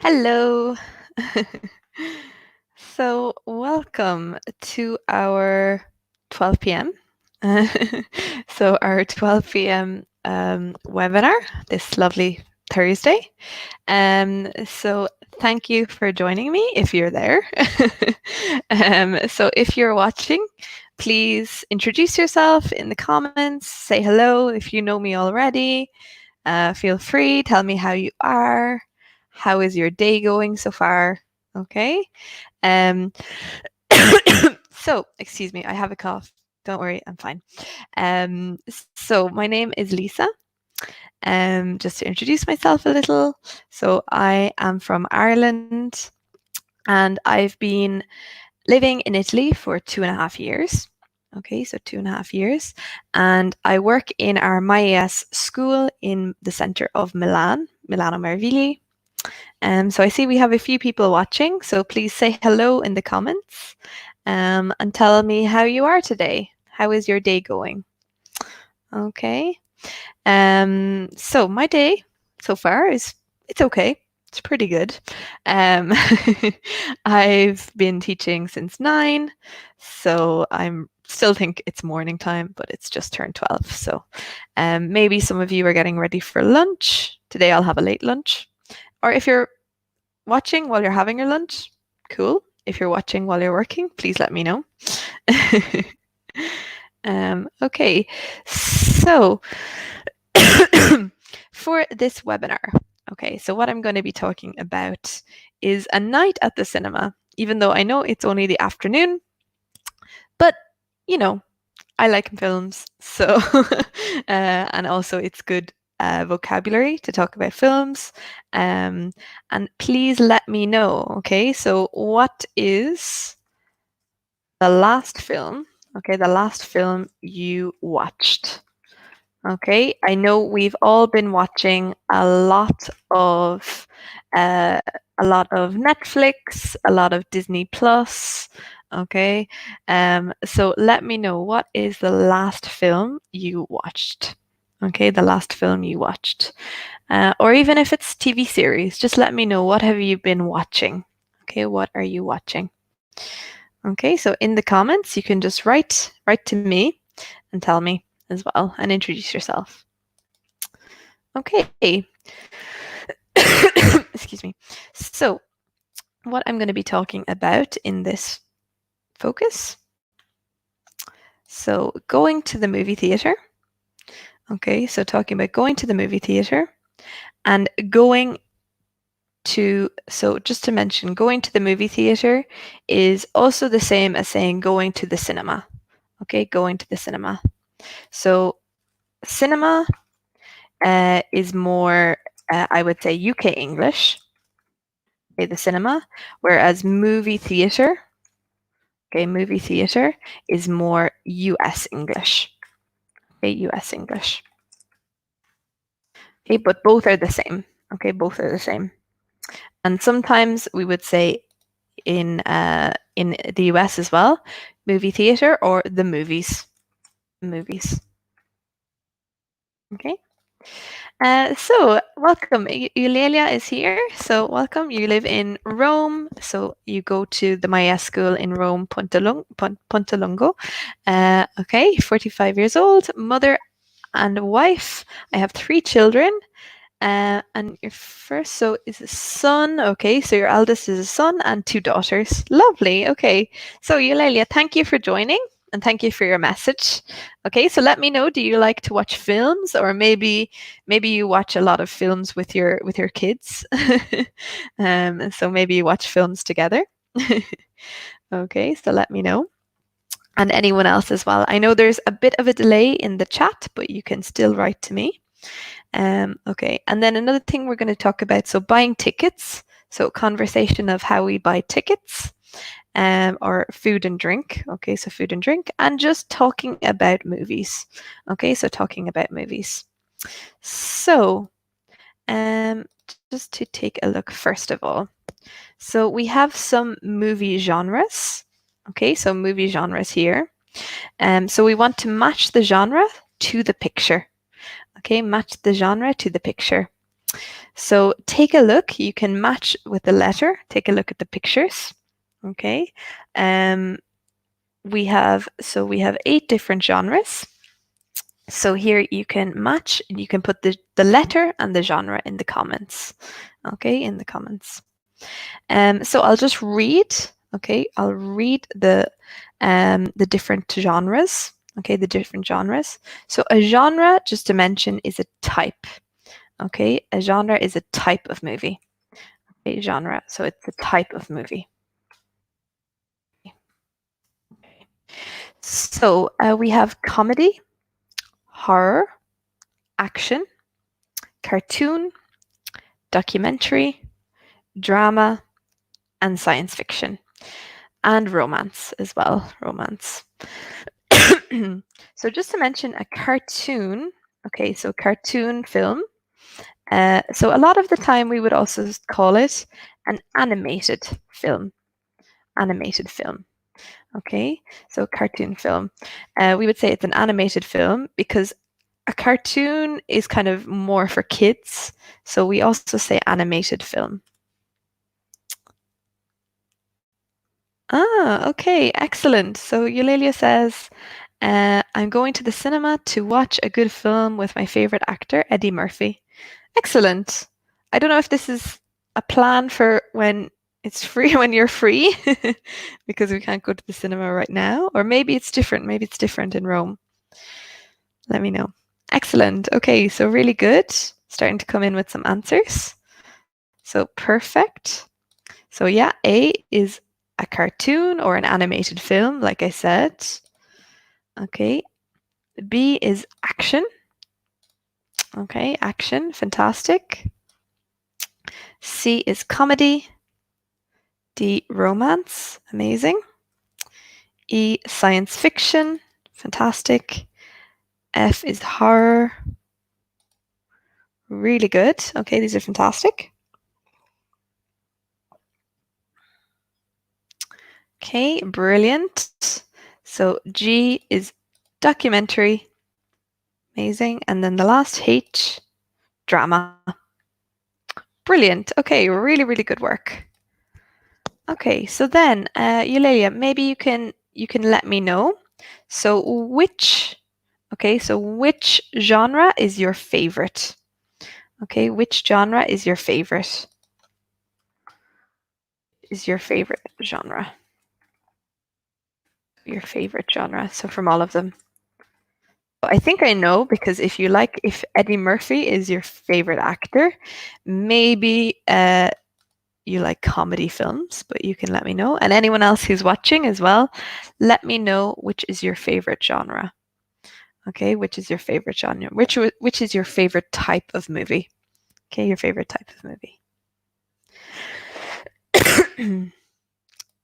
Hello. So, welcome to our 12 p.m. So, our 12 p.m. Webinar this lovely Thursday. So, thank you for joining me if you're there. So, if you're watching, please introduce yourself in the comments, say hello if you know me already. Feel free, tell me how you are. How is your day going so far? Okay. Um, so, excuse me, I have a cough. Don't worry, I'm fine. So, my name is Lisa. Just to introduce myself a little. So, I am from Ireland and I've been living in Italy for 2.5 years. Okay, so 2.5 years. And I work in our MyES school in the center of Milano Mervigli. So I see we have a few people watching, so please say hello in the comments and tell me how you are today. How is your day going? Okay. So my day so far it's okay. It's pretty good. Um, I've been teaching since 9, so I'm still think it's morning time, but it's just turned 12. So maybe some of you are getting ready for lunch. Today I'll have a late lunch. Or if you're watching while you're having your lunch, cool. If you're watching while you're working, please let me know. Okay, so for this webinar, okay, so what I'm going to be talking about is a night at the cinema, even though I know it's only the afternoon, but you know, I like films, so and also it's good vocabulary to talk about films. And please let me know, okay? So what is the last film, okay, the last film you watched? Okay, I know we've all been watching a lot of Netflix, a lot of Disney Plus. Okay, so let me know, what is the last film you watched? Okay, the last film you watched, or even if it's TV series, just let me know, what have you been watching? Okay, what are you watching? Okay, so in the comments you can just write to me and tell me as well and introduce yourself. Okay. Excuse me. So, what I'm going to be talking about in this focus. So, going to the movie theater. Okay, so talking about going to the movie theater and going to, so just to mention, going to the movie theater is also the same as saying going to the cinema. Okay, going to the cinema. So, cinema is more, I would say, UK English, okay, the cinema, whereas movie theater, okay, movie theater is more US English, okay, US English. Okay, but both are the same, okay, both are the same. And sometimes we would say in the US as well, movie theater or the movies, okay. So welcome, Eulalia is here. So welcome, you live in Rome. So you go to the MyES school in Rome, Pontelongo. Okay, 45 years old, mother and wife. I have 3 children. And your first, so is a son. Okay, so your eldest is a son and 2 daughters. Lovely. Okay, so Eulalia, thank you for joining and thank you for your message. Okay, so let me know, do you like to watch films, or maybe you watch a lot of films with your kids? So maybe you watch films together. Okay, so let me know. And anyone else as well. I know there's a bit of a delay in the chat, but you can still write to me. Okay, and then another thing we're going to talk about, so buying tickets, so conversation of how we buy tickets, or food and drink. Okay, so food and drink, and just talking about movies. Okay, so talking about movies. So, just to take a look first of all, so we have some movie genres. Okay, so movie genres here. So we want to match the genre to the picture. Okay, match the genre to the picture. So take a look. You can match with the letter. Take a look at the pictures. Okay. We have 8 different genres. So here you can match, and you can put the letter and the genre in the comments. Okay, in the comments. So I'll just read. Okay, I'll read the different genres. Okay, the different genres. So a genre, just to mention, is a type. Okay, a genre is a type of movie. Okay, genre. So it's a type of movie. So we have comedy, horror, action, cartoon, documentary, drama, and science fiction, and romance as well. Romance. So just to mention a cartoon. Okay, so cartoon film. So a lot of the time we would also call it an animated film. Animated film. Okay, so cartoon film. We would say it's an animated film because a cartoon is kind of more for kids. So we also say animated film. Ah, okay, excellent. So Eulalia says, I'm going to the cinema to watch a good film with my favorite actor, Eddie Murphy. Excellent. I don't know if this is a plan for when it's free, when you're free, because we can't go to the cinema right now, or maybe it's different. Maybe it's different in Rome. Let me know. Excellent. Okay, so really good. Starting to come in with some answers. So perfect. So yeah, A is a cartoon or an animated film, like I said. Okay. B is action. Okay, action, fantastic. C is comedy. D, romance, amazing. E, science fiction, fantastic. F is horror, really good. Okay, these are fantastic. Okay, brilliant. So G is documentary, amazing. And then the last H, drama. Brilliant. Okay, really, really good work. Okay, so then, Eulalia, maybe you can let me know. So which genre is your favorite? Okay, which genre is your favorite? Is your favorite genre? Your favorite genre. So from all of them. I think I know, because if Eddie Murphy is your favorite actor, maybe you like comedy films, but you can let me know. And anyone else who's watching as well, let me know which is your favorite genre. Okay, which is your favorite genre? Which is your favorite type of movie? Okay, your favorite type of movie.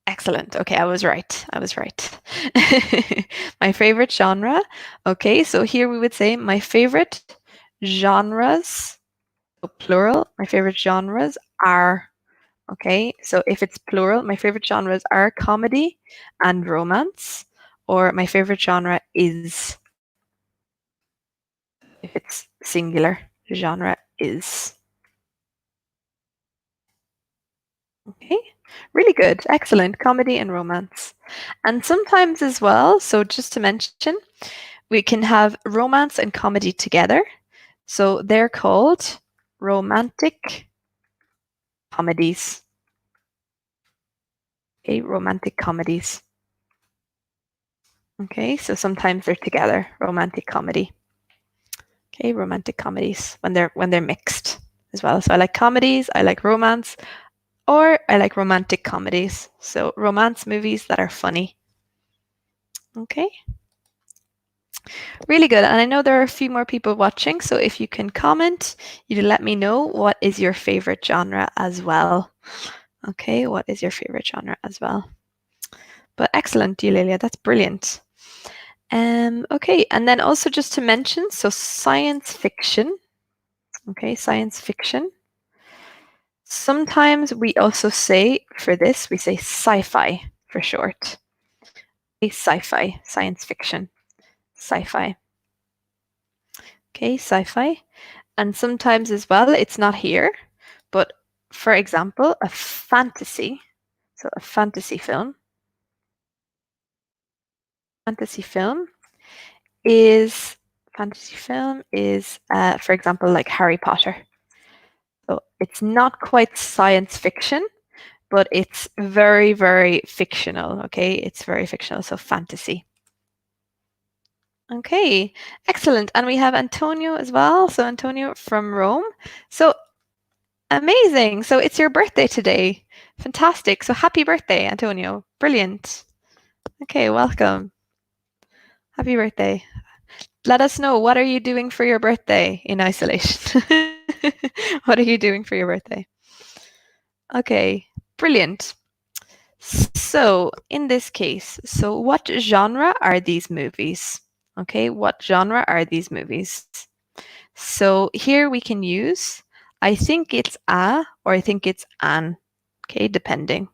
Excellent. Okay, I was right. My favorite genre. Okay, so here we would say my favorite genres, so plural, my favorite genres are, okay, so if it's plural, my favorite genres are comedy and romance, or my favorite genre is, if it's singular, genre is. Okay, really good. Excellent. Comedy and romance. And sometimes as well, so just to mention, we can have romance and comedy together. So they're called romantic comedies. Okay, romantic comedies. Okay, so sometimes they're together, romantic comedy. Okay, romantic comedies when they're mixed as well. So I like comedies, I like romance, or I like romantic comedies. So romance movies that are funny. Okay. Really good. And I know there are a few more people watching, so if you can comment, you let me know what is your favorite genre as well. Okay, what is your favorite genre as well? But excellent, Eulalia, that's brilliant. Okay, and then also just to mention, so science fiction. Okay, science fiction. Sometimes we also say, for this, we say sci-fi for short. Okay, sci-fi, science fiction, sci-fi. Okay, sci-fi. And sometimes as well, it's not here, but for example, a fantasy. So a fantasy film is for example, like Harry Potter. So it's not quite science fiction, but it's very, very fictional. Okay, it's very fictional. So fantasy. Okay, excellent. And we have Antonio as well. So Antonio from Rome. So amazing. So it's your birthday today. Fantastic. So happy birthday, Antonio. Brilliant. Okay, welcome. Happy birthday. Let us know, what are you doing for your birthday in isolation? What are you doing for your birthday? Okay, brilliant. So in this case, so what genre are these movies? Okay, what genre are these movies? So here we can use, I think it's a, or I think it's an. Okay, depending.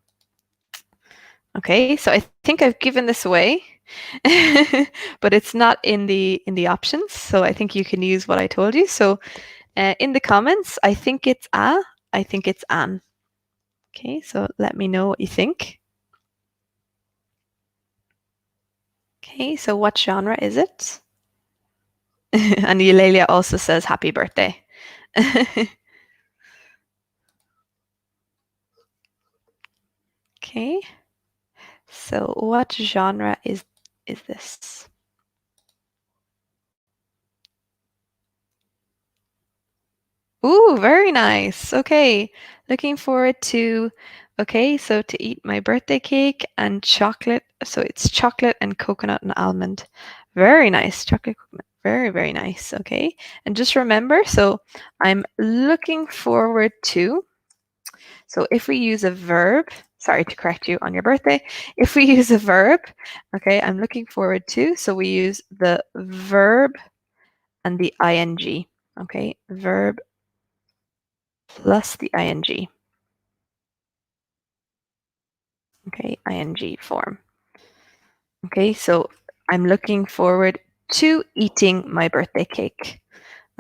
Okay, so I think I've given this away, but it's not in the options. So I think you can use what I told you. So in the comments, I think it's a, I think it's an. Okay, so let me know what you think. Okay, so what genre is it? And Eulalia also says happy birthday. Okay, so what genre is this? Ooh, very nice. Okay, looking forward to, okay, so to eat my birthday cake and chocolate. So it's chocolate and coconut and almond. Very nice. Chocolate, coconut. Very, very nice. Okay. And just remember, so I'm looking forward to, so if we use a verb, sorry to correct you on your birthday, if we use a verb, okay, I'm looking forward to, so we use the verb and the ing. Okay, verb plus the ing. Okay, ing form. Okay, so I'm looking forward to eating my birthday cake.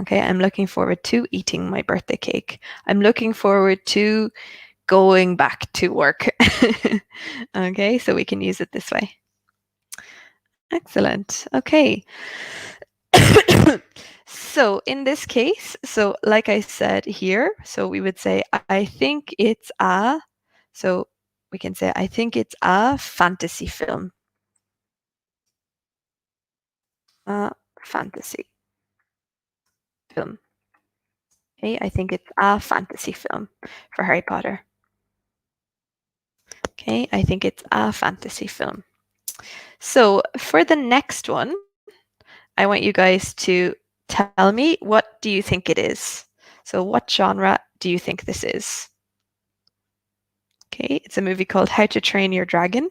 Okay, I'm looking forward to eating my birthday cake. I'm looking forward to going back to work. Okay, so we can use it this way. Excellent. Okay. So in this case, so like I said here, so we would say, I think it's a, so we can say, I think it's a fantasy film. A fantasy film. Okay, I think it's a fantasy film for Harry Potter. Okay, I think it's a fantasy film. So for the next one, I want you guys to tell me, what do you think it is? So what genre do you think this is? Okay, it's a movie called How to Train Your Dragon.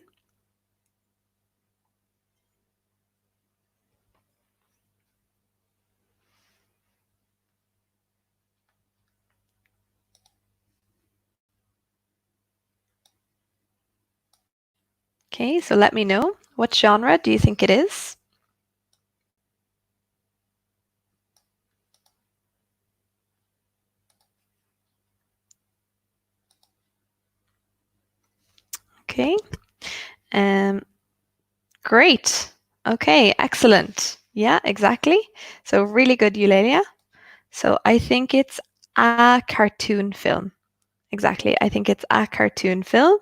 Okay, so let me know, what genre do you think it is? Okay, um, great. Okay, excellent. Yeah, exactly. So really good, Eulalia. So I think it's a cartoon film. Exactly. I think it's a cartoon film.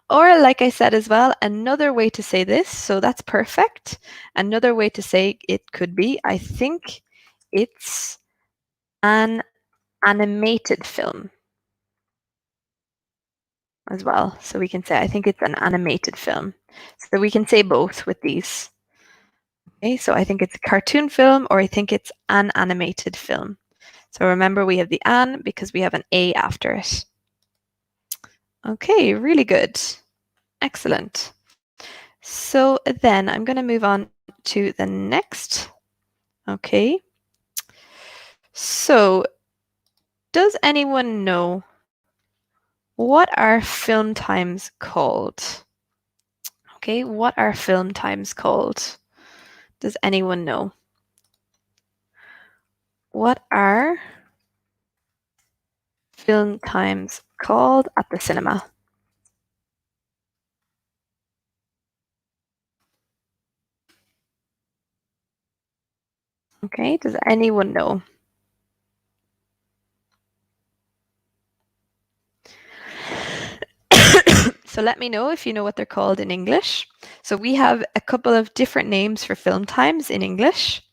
Or, like I said as well, another way to say this, so that's perfect. Another way to say it could be, I think it's an animated film as well. So we can say, I think it's an animated film. So we can say both with these. Okay, so I think it's a cartoon film, or I think it's an animated film. So remember, we have the an because we have an a after it. Okay, really good. Excellent. So then I'm going to move on to the next. Okay. So does anyone know, what are film times called? Okay, what are film times called? Does anyone know? What are film times called at the cinema? Okay, does anyone know? So let me know if you know what they're called in English. So we have a couple of different names for film times in English.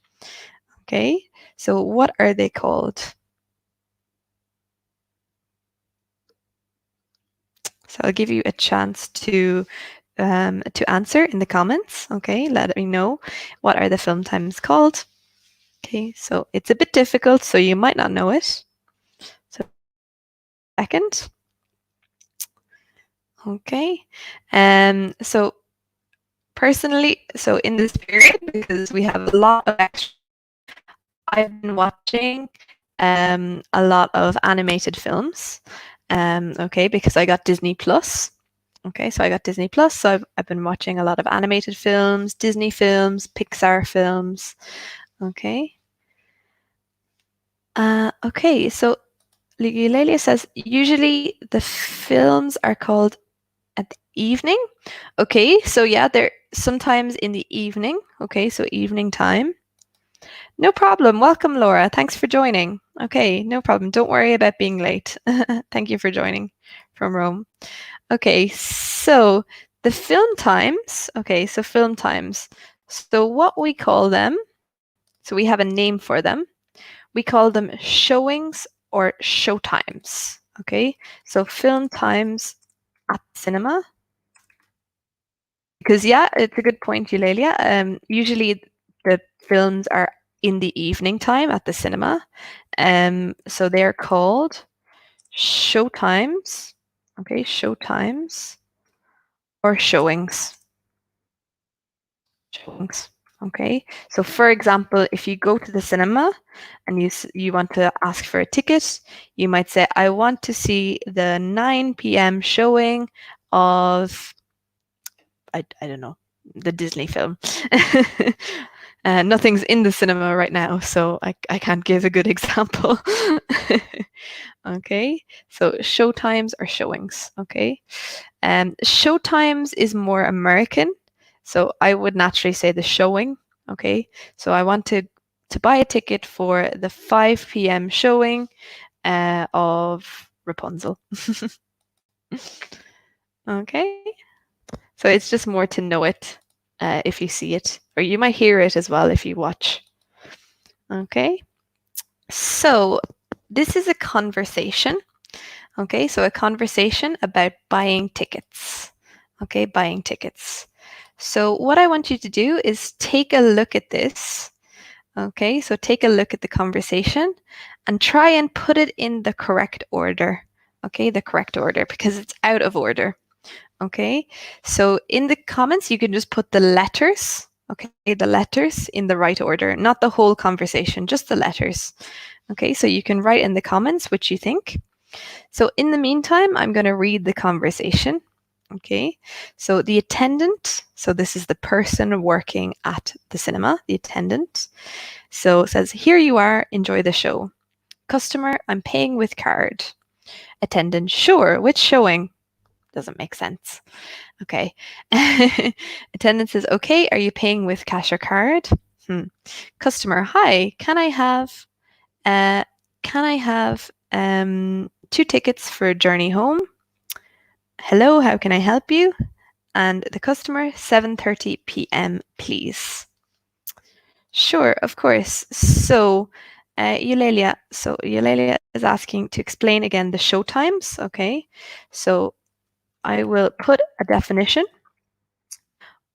Okay, so what are they called? So I'll give you a chance to answer in the comments. Okay, let me know what are the film times called. Okay, so it's a bit difficult, so you might not know it. So second. Okay, so personally, so in this period, because we have a lot of extra, I've been watching a lot of animated films. Okay, because I got Disney Plus. Okay, so I got Disney Plus, so I've been watching a lot of animated films, Disney films, Pixar films. Okay. Okay, so Eulalia says usually the films are called at the evening. Okay, so yeah, they're sometimes in the evening. Okay, so evening time. No problem. Welcome, Laura. Thanks for joining. Okay, no problem. Don't worry about being late. Thank you for joining from Rome. Okay, so the film times. Okay, so film times. So what we call them, so we have a name for them. We call them showings or showtimes. Okay, so film times at cinema. Because yeah, it's a good point, Eulalia. Usually the films are in the evening time at the cinema. So they're called showtimes. Okay, showtimes or showings. Showings. Okay. So for example, if you go to the cinema and you want to ask for a ticket, you might say, I want to see the 9 p.m. showing of I don't know, the Disney film. Nothing's in the cinema right now, so I can't give a good example. Okay, so showtimes or showings. Okay, showtimes is more American, so I would naturally say the showing. Okay, so I want to buy a ticket for the 5 p.m. showing of Rapunzel. Okay. So it's just more to know it if you see it, or you might hear it as well if you watch. Okay, so this is a conversation. Okay, so a conversation about buying tickets. Okay, buying tickets. So what I want you to do is take a look at this. Okay, so take a look at the conversation and try and put it in the correct order. Okay, the correct order because it's out of order. Okay, so in the comments, you can just put the letters, okay, the letters in the right order, not the whole conversation, just the letters. Okay, so you can write in the comments what you think. So in the meantime, I'm going to read the conversation. Okay, so the attendant, so this is the person working at the cinema, the attendant. So it says, here you are, enjoy the show. Customer, I'm paying with card. Attendant, sure, which showing? Doesn't make sense. Okay. Attendant says, okay, are you paying with cash or card? Customer, hi, uh, can I have 2 tickets for a journey home? Hello, how can I help you? And the customer, 7:30 p.m., please. Sure, of course. So, Eulalia is asking to explain again the show times. Okay. So I will put a definition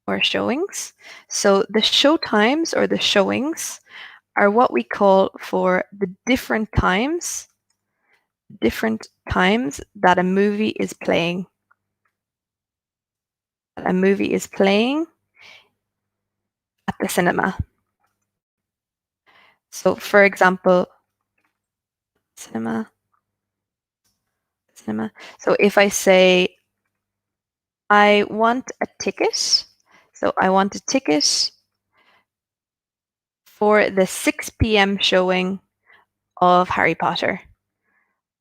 or showings. So the show times or the showings are what we call for the different times that a movie is playing. A movie is playing at the cinema. So for example, cinema. So if I say I want a ticket, so I want a ticket for the 6 p.m. showing of Harry Potter.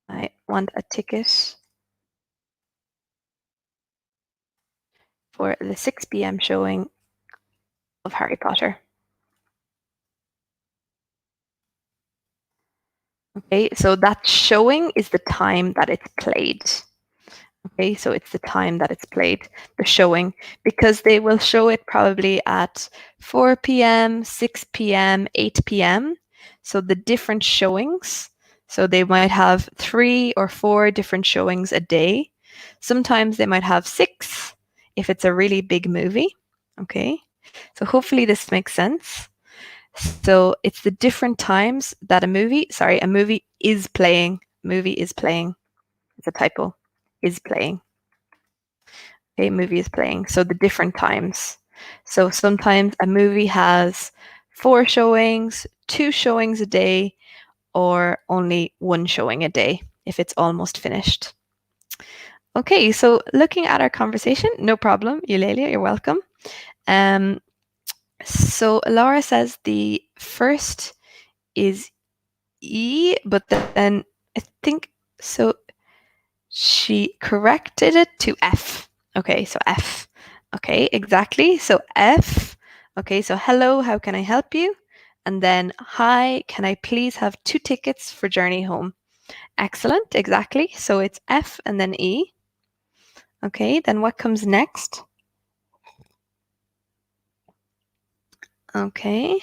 I want a ticket for the 6 p.m. showing of Harry Potter. Okay, so that showing is the time that it's played. Okay, so it's the time that it's played, the showing, because they will show it probably at 4 p.m., 6 p.m., 8 p.m. So the different showings. So they might have 3 or 4 different showings a day. Sometimes they might have 6 if it's a really big movie. Okay, so hopefully this makes sense. So it's the different times that a movie is playing. Movie is playing. It's a typo. Is playing. Okay, movie is playing. So the different times. So sometimes a movie has 4 showings, 2 showings a day, or only 1 showing a day if it's almost finished. Okay, so looking at our conversation, no problem, Eulalia, you're welcome. So Laura says the first is E, but then I think so she corrected it to F. Okay, so F. Okay, exactly. So F. Okay, so hello, how can I help you? And then hi, can I please have 2 tickets for journey home? Excellent, exactly. So it's F and then E. Okay, then what comes next? Okay.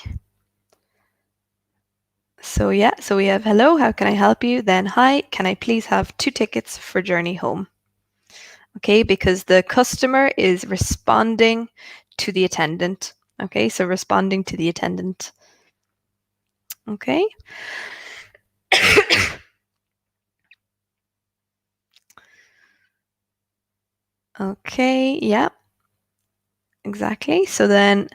So yeah, so we have hello, how can I help you? Then hi, can I please have 2 tickets for journey home? Okay, because the customer is responding to the attendant. Okay, so responding to the attendant. Okay. Okay, yeah, exactly. So then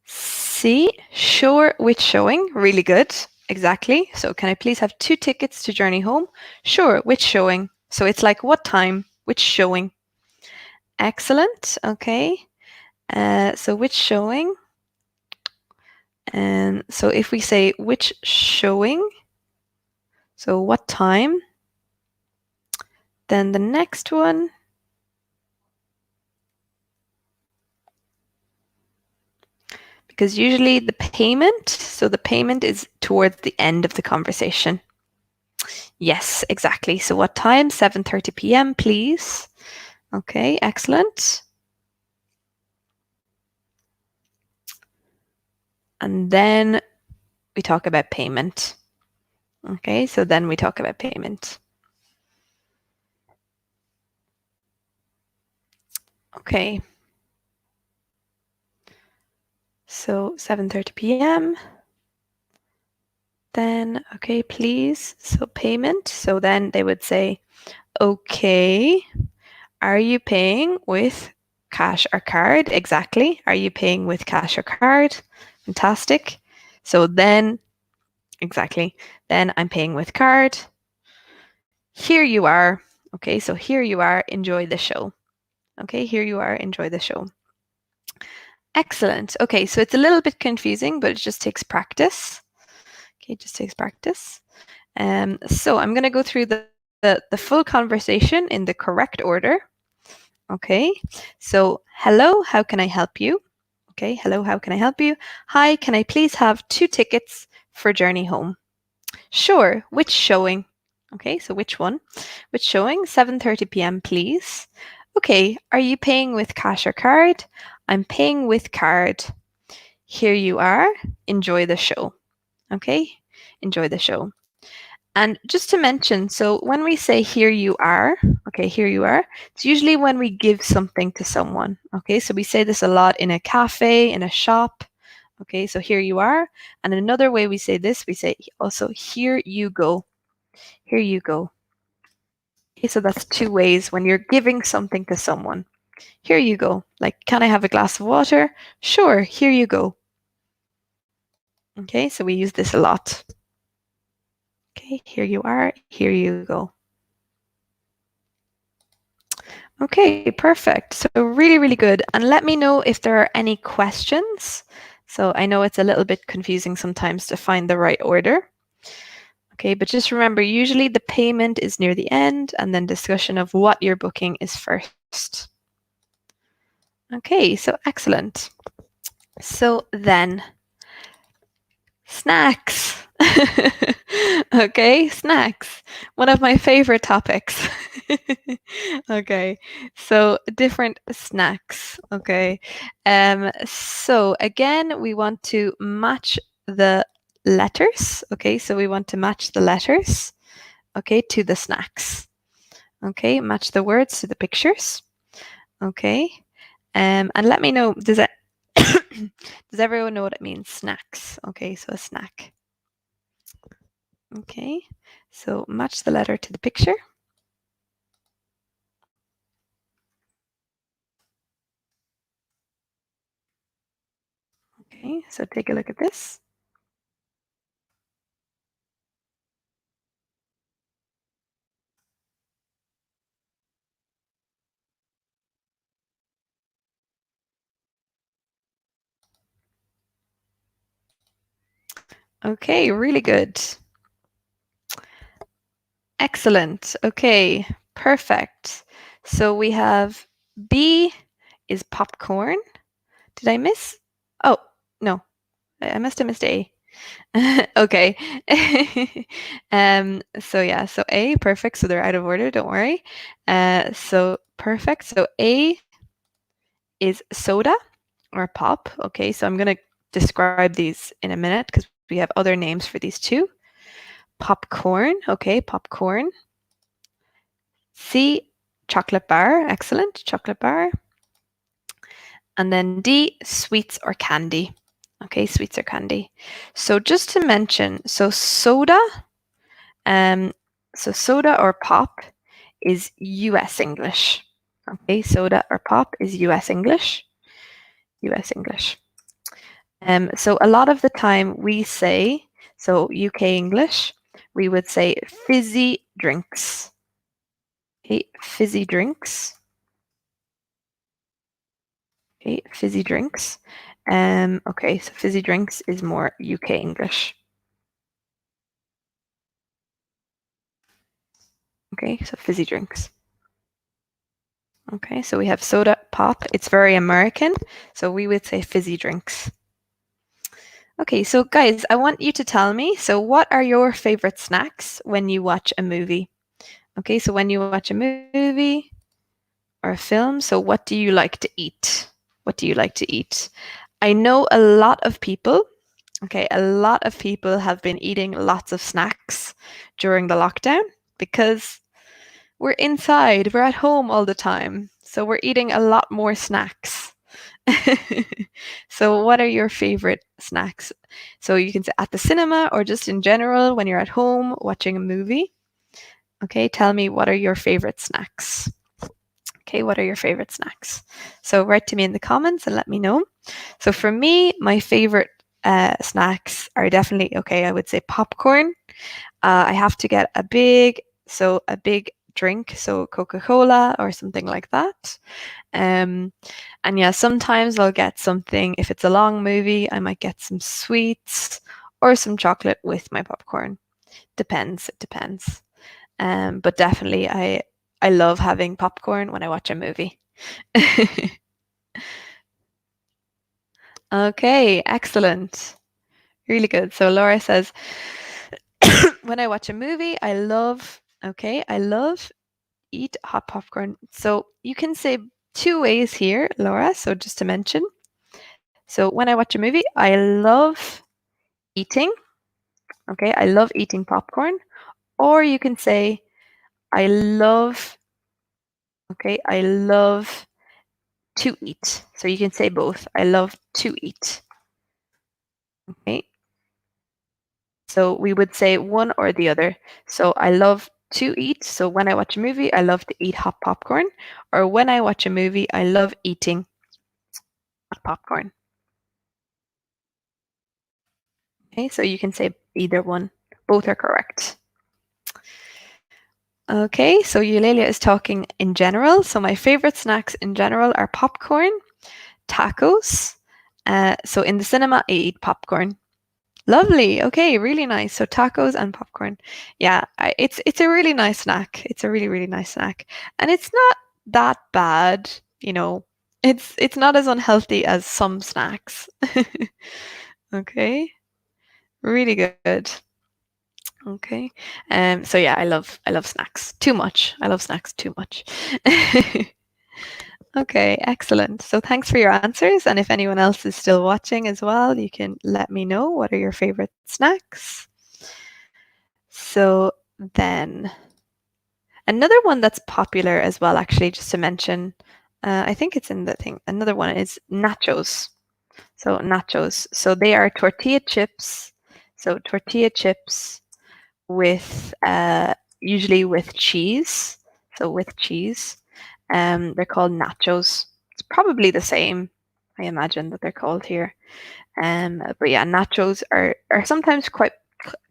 C, sure, which showing? Really good. Exactly. So can I please have 2 tickets to journey home? Sure, which showing? So it's like what time? Which showing? Excellent. Okay. So which showing? And so if we say which showing, so what time? Then the next one, because usually the payment, so the payment is towards the end of the conversation. Yes, exactly. So what time? 7:30 p.m., please. Okay, excellent. And then we talk about payment. Okay, so then we talk about payment. Okay. So 7:30 p.m. Then, okay, please. So payment. So then they would say, okay, are you paying with cash or card? Exactly. Are you paying with cash or card? Fantastic. So then, exactly. Then I'm paying with card. Here you are. Okay, so here you are. Enjoy the show. Okay, here you are. Enjoy the show. Excellent. Okay, so it's a little bit confusing, but it just takes practice. Okay, it just takes practice. So I'm going to go through the full conversation in the correct order. Okay, so hello, how can I help you? Okay, hello, how can I help you? Hi, can I please have 2 tickets for journey home? Sure, which showing? Okay, so which one? Which showing? 7:30 p.m., please. Okay, are you paying with cash or card? I'm paying with card. Here you are. Enjoy the show. Okay, enjoy the show. And just to mention, so when we say here you are, okay, here you are, it's usually when we give something to someone. Okay, so we say this a lot in a cafe, in a shop. Okay, so here you are. And another way we say this, we say also here you go. Here you go. Okay, so that's 2 ways when you're giving something to someone. Here you go. Like, can I have a glass of water? Sure, here you go. Okay, so we use this a lot. Okay, here you are, here you go. Okay, perfect. So really, really good. And let me know if there are any questions. So I know it's a little bit confusing sometimes to find the right order. Okay, but just remember, usually the payment is near the end and then discussion of what you're booking is first. Okay, so excellent. So then, snacks. Okay, snacks. One of my favorite topics. Okay, so different snacks. Okay, so again, we want to match the letters. Okay, so we want to match the letters. Okay, to the snacks. Okay, match the words to the pictures. Okay, and let me know. Does everyone know what it means? Snacks. Okay, so a snack. Okay, so match the letter to the picture. Okay, so take a look at this. Okay, really good. Excellent. Okay, perfect. So we have B is popcorn. Did I miss? Oh, no, I must have missed A. Okay. So yeah, so A, perfect. So they're out of order, don't worry. So perfect. So A is soda or pop. Okay, so I'm going to describe these in a minute because we have other names for these two. Popcorn. Okay, popcorn. C, chocolate bar. Excellent, chocolate bar. And then D, sweets or candy. Okay, sweets or candy. So just to mention, so soda, soda or pop is US English. Okay, soda or pop is US English. US English. So a lot of the time we say, so UK English, we would say fizzy drinks. Okay, fizzy drinks. Okay, fizzy drinks. Okay, so fizzy drinks is more UK English. Okay, so fizzy drinks. Okay, so we have soda, pop. It's very American, so we would say fizzy drinks. Okay, so guys, I want you to tell me, so what are your favorite snacks when you watch a movie? Okay, so when you watch a movie or a film, so what do you like to eat? What do you like to eat? I know a lot of people, okay, a lot of people have been eating lots of snacks during the lockdown because we're inside, we're at home all the time. So we're eating a lot more snacks. So what are your favorite snacks? So you can say at the cinema or just in general when you're at home watching a movie. Okay, tell me what are your favorite snacks? Okay, what are your favorite snacks? So write to me in the comments and let me know. So for me, my favorite snacks are definitely, okay, I would say popcorn. I have to get a big drink, so Coca-Cola or something like that. And yeah, sometimes I'll get something, if it's a long movie, I might get some sweets or some chocolate with my popcorn. Depends, it depends. But definitely I love having popcorn when I watch a movie. Okay, excellent. Really good. So Laura says, when I watch a movie, I love eat hot popcorn. So you can say two ways here, Laura. So just to mention. So when I watch a movie, I love eating. Okay, I love eating popcorn. Or you can say, I love, I love to eat. So you can say both. I love to eat. Okay. So we would say one or the other. So I love to eat. So when I watch a movie, I love to eat hot popcorn. Or when I watch a movie, I love eating hot popcorn. Okay, so you can say either one. Both are correct. Okay, so Eulalia is talking in general. So my favorite snacks in general are popcorn, tacos. So in the cinema, I eat popcorn. Lovely. Okay, really nice. So tacos and popcorn. Yeah, it's a really nice snack. It's a really really nice snack, and it's not that bad. You know, it's not as unhealthy as some snacks. Okay, really good. Okay. So yeah, I love snacks too much. I love snacks too much. Okay, excellent. So thanks for your answers. And if anyone else is still watching as well, you can let me know what are your favorite snacks. So then another one that's popular as well, actually, just to mention, I think it's in the thing. Another one is nachos. So nachos. So they are tortilla chips. So tortilla chips with usually with cheese. So with cheese. They're called nachos. It's probably the same, I imagine that they're called here. But yeah, nachos are sometimes quite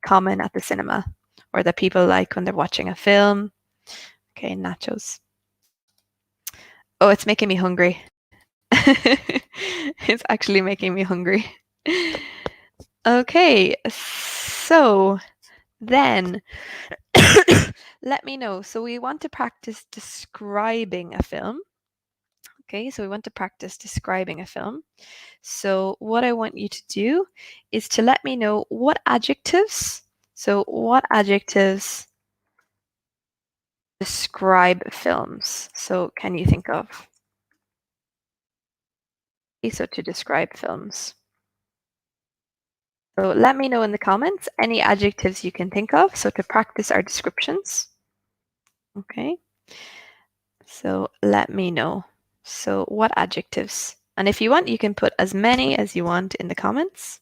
common at the cinema, or that people like when they're watching a film. Okay, nachos. Oh, it's making me hungry. It's actually making me hungry. Okay, so then let me know. So we want to practice describing a film. Okay, so we want to practice describing a film. So what I want you to do is to let me know what adjectives, so what adjectives describe films. So can you think of? Okay, so to describe films. So let me know in the comments any adjectives you can think of. So to practice our descriptions. Okay. So let me know. So what adjectives? And if you want, you can put as many as you want in the comments.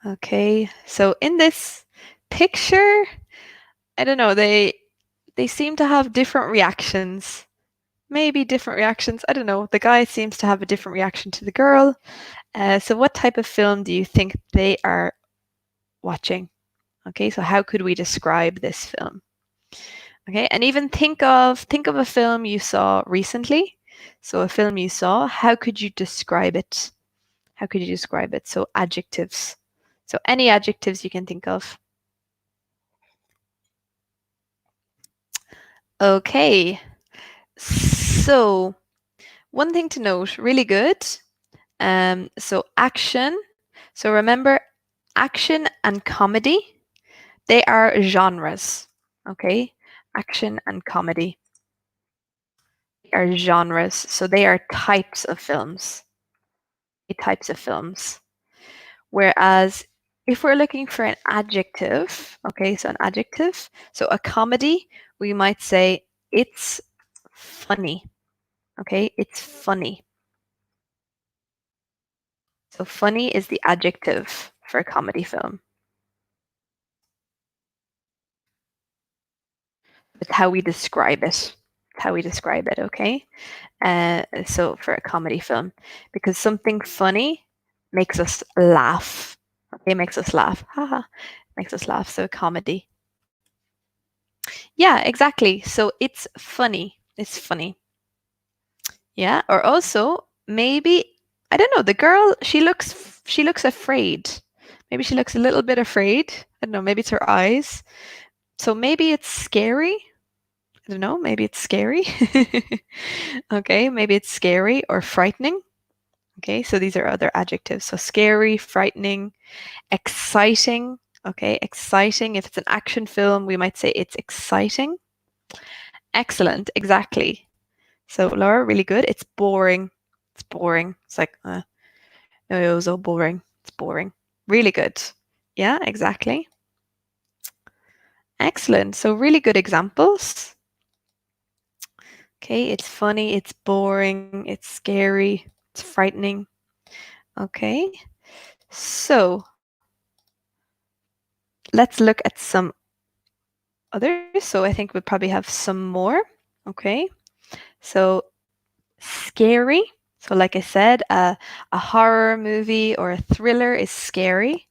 Okay. So in this picture, I don't know, they seem to have different reactions. Maybe different reactions. I don't know. The guy seems to have a different reaction to the girl. So what type of film do you think they are watching? Okay, so how could we describe this film? Okay, and even think of a film you saw recently. So a film you saw, how could you describe it? How could you describe it? So adjectives. So any adjectives you can think of. Okay. So one thing to note, really good. So action. So remember, action and comedy, they are genres. Okay, action and comedy are genres. So they are types of films. Types of films. Whereas if we're looking for an adjective, okay, so an adjective, so a comedy, we might say it's funny. Okay, it's funny. So funny is the adjective for a comedy film. It's how we describe it. How we describe it, okay? So for a comedy film, because something funny makes us laugh. Okay, makes us laugh. Haha, makes us laugh. So comedy. Yeah, exactly. So it's funny. It's funny. Yeah. Or also maybe I don't know. The girl she looks afraid. Maybe she looks a little bit afraid. I don't know. Maybe it's her eyes. So maybe it's scary. I don't know. Maybe it's scary. Okay. Maybe it's scary or frightening. Okay. So these are other adjectives. So scary, frightening, exciting. Okay. Exciting. If it's an action film, we might say it's exciting. Excellent. Exactly. So Laura, really good. It's boring. It's boring. It's like, no, it was so boring. It's boring. Really good. Yeah, exactly. Excellent. So really good examples. Okay, it's funny, it's boring, it's scary, it's frightening. Okay, so let's look at some others. So I think we probably have some more. Okay, so scary. So like I said, a horror movie or a thriller is scary.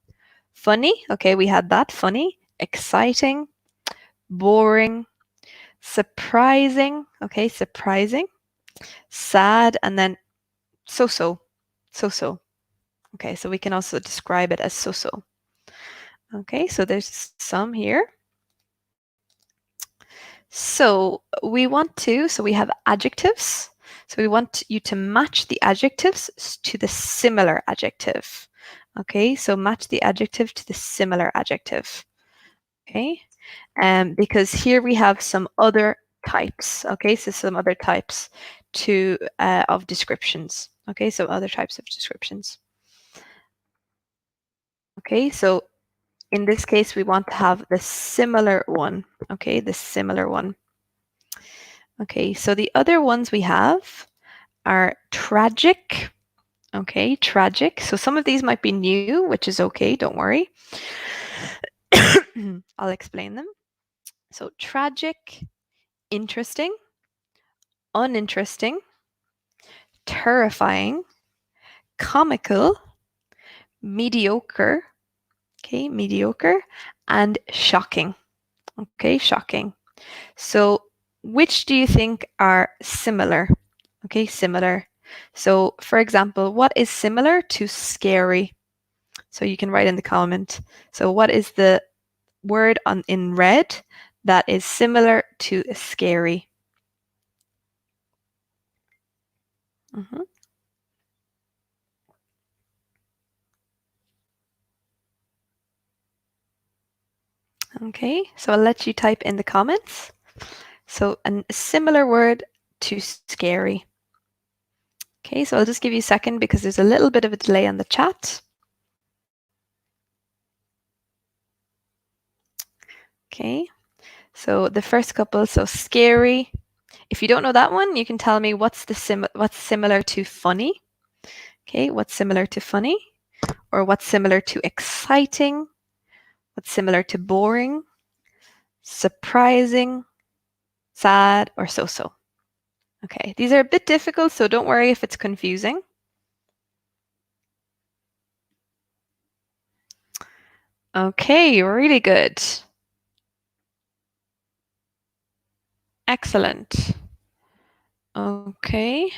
Funny. Okay, we had that. Funny. Exciting. Boring. Surprising. Okay, surprising. Sad. And then so so. So so. Okay, so we can also describe it as so-so. Okay, so there's some here. So we have adjectives. So we want you to match the adjectives to the similar adjective. Okay, so match the adjective to the similar adjective. Okay, because here we have some other types. Okay, so some other types of descriptions. Okay, so other types of descriptions. Okay, so in this case, we want to have the similar one. Okay, the similar one. Okay, so the other ones we have are tragic. Okay, tragic. So some of these might be new, which is okay, don't worry. I'll explain them. So tragic, interesting, uninteresting, terrifying, comical, mediocre, okay, mediocre, and shocking. Okay, shocking. So which do you think are similar? Okay, similar. So for example, what is similar to scary? So you can write in the comment. So what is the word in red that is similar to scary? Mm-hmm. Okay, so I'll let you type in the comments. So a similar word to scary. Okay, so I'll just give you a second because there's a little bit of a delay on the chat. Okay, so the first couple, so scary. If you don't know that one, you can tell me what's similar to funny. Okay, what's similar to funny? Or what's similar to exciting? What's similar to boring? Surprising, sad, or so-so? Okay, these are a bit difficult, so don't worry if it's confusing. Okay, really good. Excellent. Okay.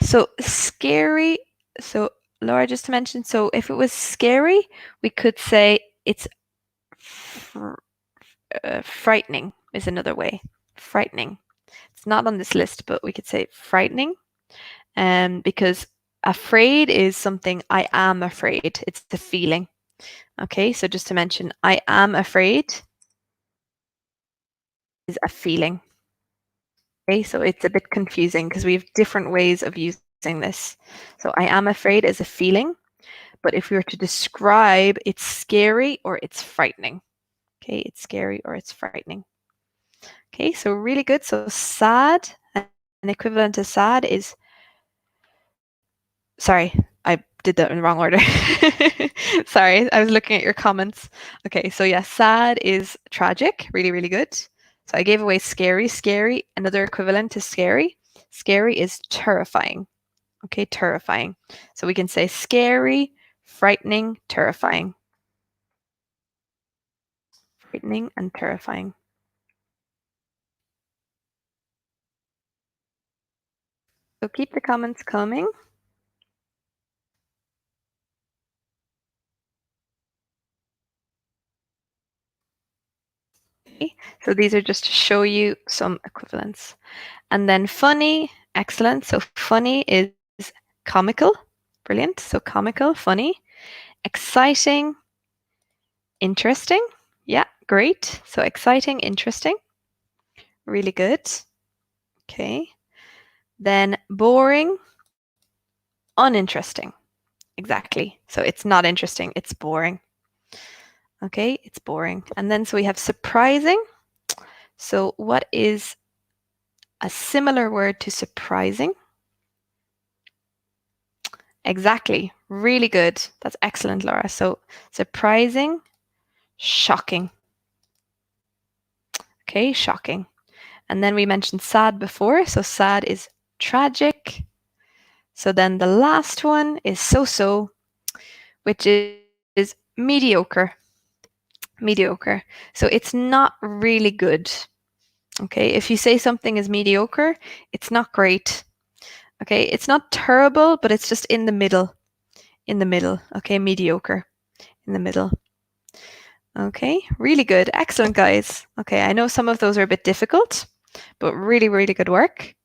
So scary. So Laura just mentioned, so if it was scary, we could say it's frightening is another way. Frightening. It's not on this list, but we could say frightening. Because afraid is something I am afraid. It's the feeling. Okay, so just to mention, I am afraid is a feeling. Okay, so it's a bit confusing because we have different ways of using this. So I am afraid is a feeling, but if we were to describe, it's scary or it's frightening. Okay, it's scary or it's frightening. Okay, so really good. So sad, an equivalent to sad is, sorry, I did that in the wrong order. Sorry, I was looking at your comments. Okay, so yeah, sad is tragic, really, really good. So I gave away scary. Scary, another equivalent to scary. Scary is terrifying. Okay, terrifying. So we can say scary, frightening, terrifying. Frightening and terrifying. So keep the comments coming. Okay, so these are just to show you some equivalents. And then funny, excellent. So funny is comical, brilliant. So comical, funny. Exciting, interesting. Yeah, great. So exciting, interesting. Really good. Okay. Then boring, uninteresting. Exactly. So it's not interesting, it's boring. Okay, it's boring. And then so we have surprising. So what is a similar word to surprising? Exactly. Really good. That's excellent, Laura. So surprising, shocking. Okay, shocking. And then we mentioned sad before. So sad is tragic. So then the last one is so-so, which is mediocre. Mediocre. So it's not really good. Okay, if you say something is mediocre, it's not great. Okay, it's not terrible, but it's just in the middle. in the middle. Okay, mediocre in the middle. Okay, really good. Excellent, guys. Okay, I know some of those are a bit difficult, but really, really good work.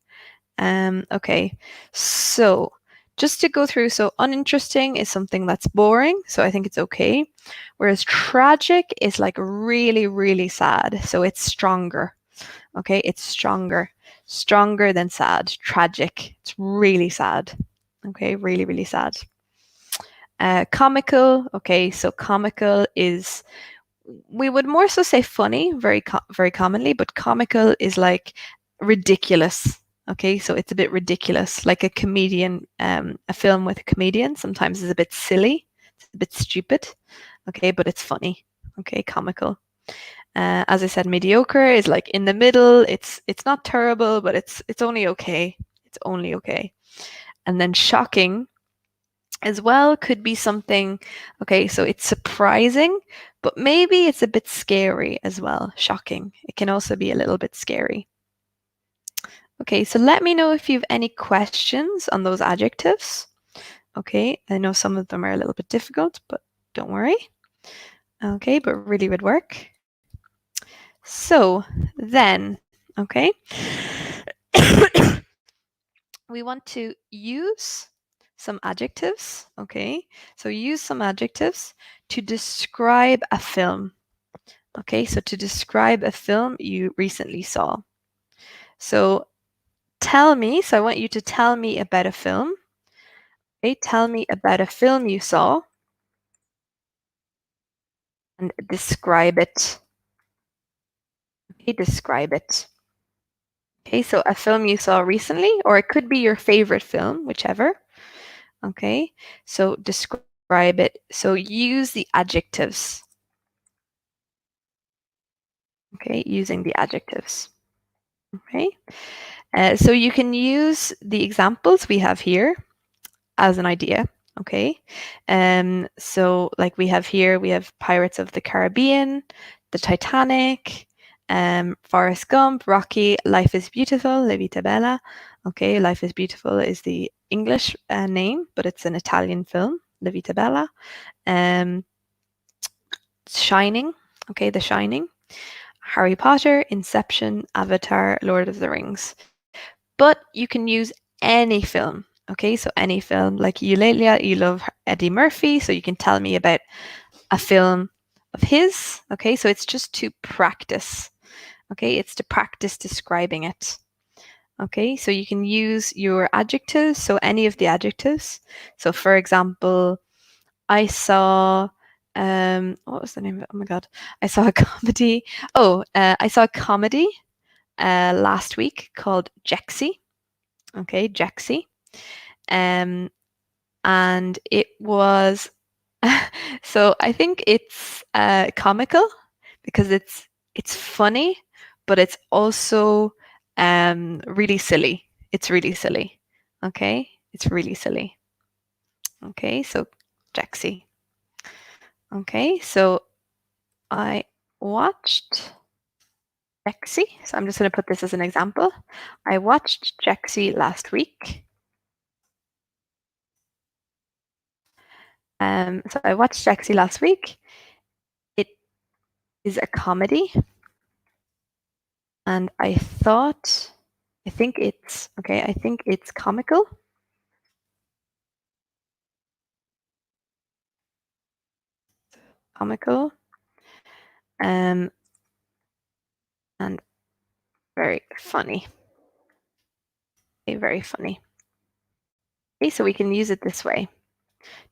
Okay, so just to go through, so uninteresting is something that's boring, so I think it's okay. Whereas tragic is like really, really sad, so it's stronger. Okay, it's stronger. Stronger than sad. Tragic. It's really sad. Okay, really, really sad. Comical. Okay, so comical is, we would more so say funny, very commonly, but comical is like ridiculous. Okay, so it's a bit ridiculous, like a comedian, a film with a comedian sometimes is a bit silly, it's a bit stupid. Okay, but it's funny. Okay, comical. As I said, mediocre is like in the middle. It's not terrible, but it's only okay. It's only okay. And then shocking as well could be something, okay, so it's surprising, but maybe it's a bit scary as well. Shocking. It can also be a little bit scary. Okay, so let me know if you have any questions on those adjectives. Okay, I know some of them are a little bit difficult, but don't worry. Okay, but really good work. So then, okay, we want to use some adjectives, okay? So use some adjectives to describe a film. Okay, so to describe a film you recently saw. So tell me, so I want you to tell me about a film. Okay, tell me about a film you saw and describe it. Okay, describe it. Okay, so a film you saw recently, or it could be your favorite film, whichever. Okay, so describe it. So use the adjectives. Okay, using the adjectives. Okay, so you can use the examples we have here as an idea. Okay, so like we have here, we have Pirates of the Caribbean, the Titanic, Forrest Gump, Rocky, Life is Beautiful, La Vita Bella. Okay, Life is Beautiful is the English name, but it's an Italian film, La Vita Bella. Shining, okay, The Shining, Harry Potter, Inception, Avatar, Lord of the Rings. But you can use any film, okay? So any film, like Eulalia, you love Eddie Murphy, so you can tell me about a film of his, okay? So it's just to practice, okay? It's to practice describing it. Okay, so you can use your adjectives, so any of the adjectives. So for example, I saw what was the name of it? Oh my god. I saw a comedy. I saw a comedy last week called Jexy. Okay, Jexy. And it was so I think it's comical because it's funny, but it's also really silly. It's really silly. Okay, it's really silly. Okay, so Jexy. Okay, so I watched Jexy. So I'm just going to put this as an example. I watched Jexy last week. So I watched Jexy last week. It is a comedy, and I think it's okay. I think it's comical. Comical, and very funny. Okay, very funny. Okay, so we can use it this way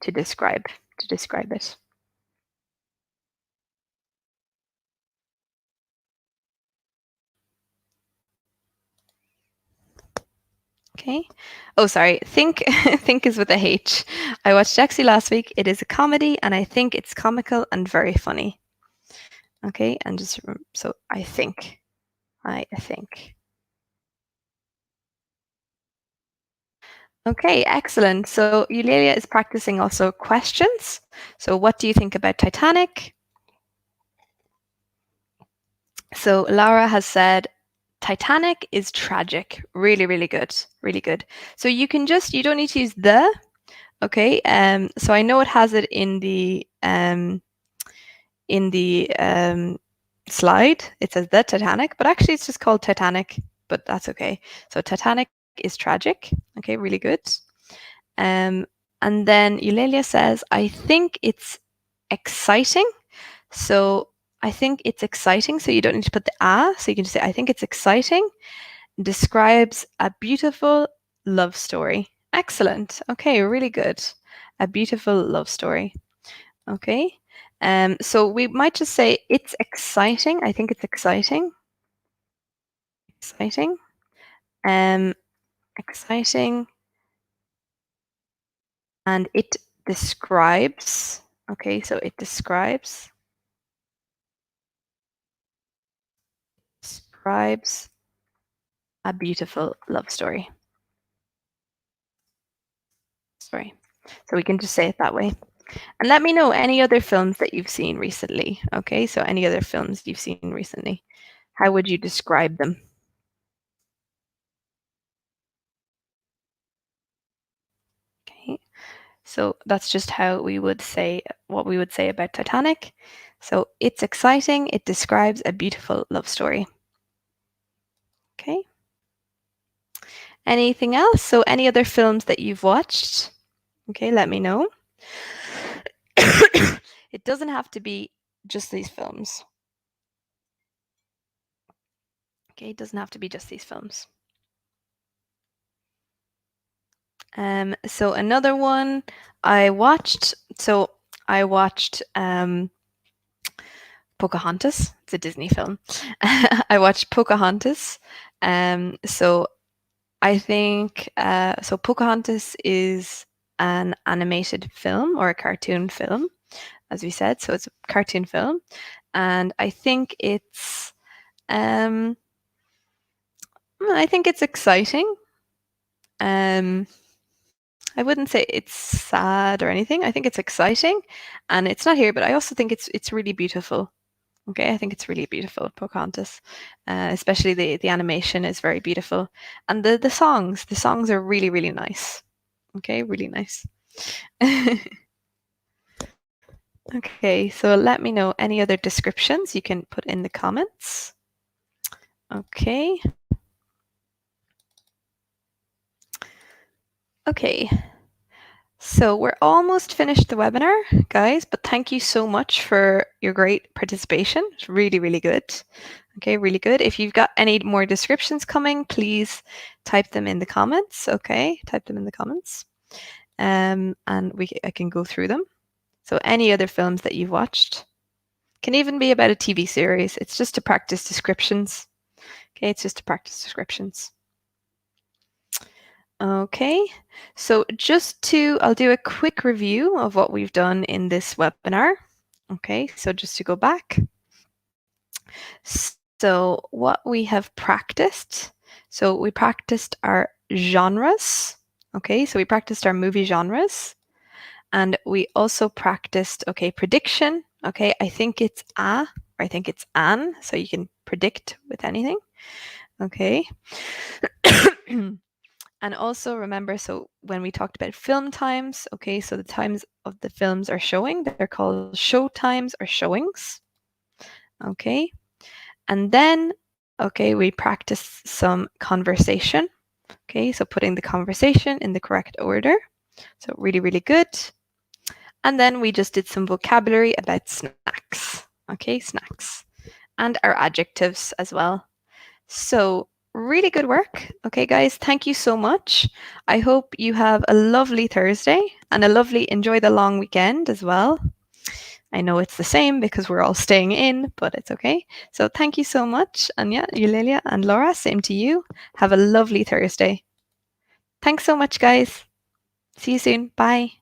to describe it. Okay. Oh, sorry. Think think is with a H. I watched Jexy last week. It is a comedy, and I think it's comical and very funny. Okay, and just so I think. Okay, excellent. So Eulalia is practicing also questions. So what do you think about Titanic? So Laura has said Titanic is tragic. Really, really good. Really good. So you don't need to use the, Okay, so I know it has it in the slide. It says the Titanic, but actually it's just called Titanic, but that's okay. So Titanic is tragic. Okay, really good. And then Eulalia says, I think it's exciting. So I think it's exciting. So you don't need to put the so you can just say, I think it's exciting. Describes a beautiful love story. Excellent. Okay, really good. A beautiful love story. Okay. So we might just say it's exciting. I think it's exciting. Exciting. Exciting. And it describes. Okay, so it describes a beautiful love story. Sorry. So we can just say it that way. And let me know any other films that you've seen recently. Okay, so any other films you've seen recently. How would you describe them? Okay, so that's just how we would say what we would say about Titanic. So it's exciting. It describes a beautiful love story. Okay. Anything else? So any other films that you've watched? Okay, let me know. It doesn't have to be just these films. Okay, it doesn't have to be just these films. So another one I watched. So I watched Pocahontas. It's a Disney film. I watched Pocahontas. So I think so. Pocahontas is an animated film or a cartoon film, as we said. So it's a cartoon film, and I think it's exciting. I wouldn't say it's sad or anything. I think it's exciting, and it's not here, but I also think it's really beautiful. Okay, I think it's really beautiful, Pocahontas. Especially the animation is very beautiful, and the songs are really really nice. Okay, really nice. Okay, so let me know any other descriptions you can put in the comments. Okay. Okay. So we're almost finished the webinar, guys, but thank you so much for your great participation. It's really, really good. Okay, really good. If you've got any more descriptions coming, please type them in the comments. Okay, type them in the comments. And I can go through them. So any other films that you've watched. Can even be about a TV series. It's just to practice descriptions. Okay, it's just to practice descriptions. Okay, so I'll do a quick review of what we've done in this webinar. Okay, so just to go back. So what we have practiced, so we practiced our genres. Okay, so we practiced our movie genres. And we also practiced, okay, prediction. Okay, I think it's or I think it's an, so you can predict with anything. Okay. And also remember, so when we talked about film times, okay, so the times of the films are showing, they're called show times or showings. Okay. And then, okay, we practice some conversation. Okay, so putting the conversation in the correct order. So really, really good. And then we just did some vocabulary about snacks. Okay, snacks. And our adjectives as well. So really good work. Okay, guys, thank you so much. I hope you have a lovely Thursday and enjoy the long weekend as well. I know it's the same because we're all staying in, but it's okay. So thank you so much. And yeah, Eulalia and Laura, same to you. Have a lovely Thursday. Thanks so much, guys. See you soon. Bye.